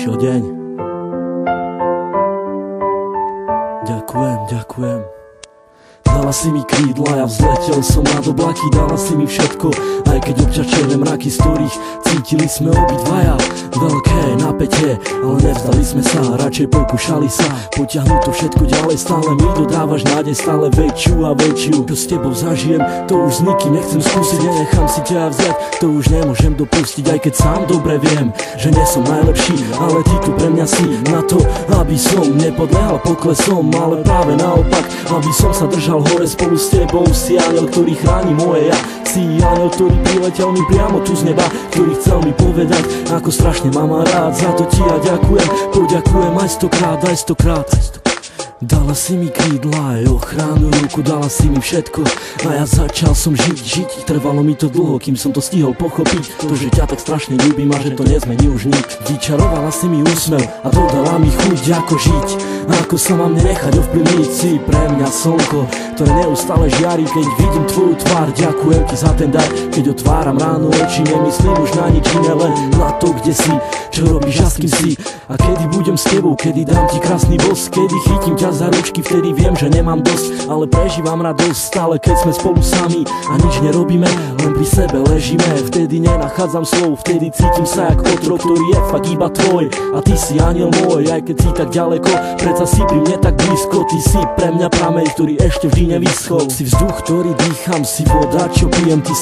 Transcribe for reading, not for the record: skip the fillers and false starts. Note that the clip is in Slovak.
Prišiel deň. Ďakujem. Dala si mi krídla, ja vzletel som nad oblaky. Dala si mi všetko, aj keď občas černé mraky, z ktorých cítili sme obidvaja veľké napätie, ale nevzdali sme sa, radšej pokúšali sa potiahnuť to všetko ďalej. Stále mi dodávaš nádej, stále väčšiu a väčšiu. Čo s tebou zažijem, to už s nikým nechcem skúsiť. Nenechám si ťa vziať, to už nemôžem dopustiť. Aj keď sám dobre viem, že nie som najlepší, ale ty tu pre mňa si na to, aby som nepodlehal poklesom, ale práve naopak, aby som sa držal hore spolu s tebou. Si aniel, ktorý chráni moje ja. Si aniel, ktorý priletel mi priamo tu z neba, ktorý chcel mi povedať, ako strašne mám rád. Za to ti ja ďakujem, poďakujem aj stokrát. Dala si mi krídla, aj ochranu ruku, dala si mi všetko a ja začal som žiť. Trvalo mi to dlho, kým som to stihol pochopiť, to, že ťa tak strašne ľúbim a že to nezmení už nik. Vyčarovala si mi úsmev a dodala mi chuť, ako žiť, ako sa mám nenechať ovplyvniť. Si pre mňa slnko, ktoré neustále žiari, keď vidím tvoju tvár. Ďakujem ti za ten dar, keď otváram ráno oči, nemyslím už na nič iné, len na to, kde si, čo robíš a s kým si. A kedy budem s tebou, kedy dám ti krásny bosk, kedy chytím ťa za ručky, vtedy viem, že nemám dosť, ale prežívam radosť stále, keď sme spolu sami a nič nerobíme, len pri sebe ležíme. Vtedy nenachádzam slov, vtedy cítim sa jak otrok, ktorý je fakt iba tvoj. A ty si aniel môj, aj keď si tak ďaleko, predsa si pri mne tak blízko. Ty si pre mňa prameň, ktorý ešte vždy nevyschol. Si vzduch, ktorý dýcham, si voda, čo pijem. Ty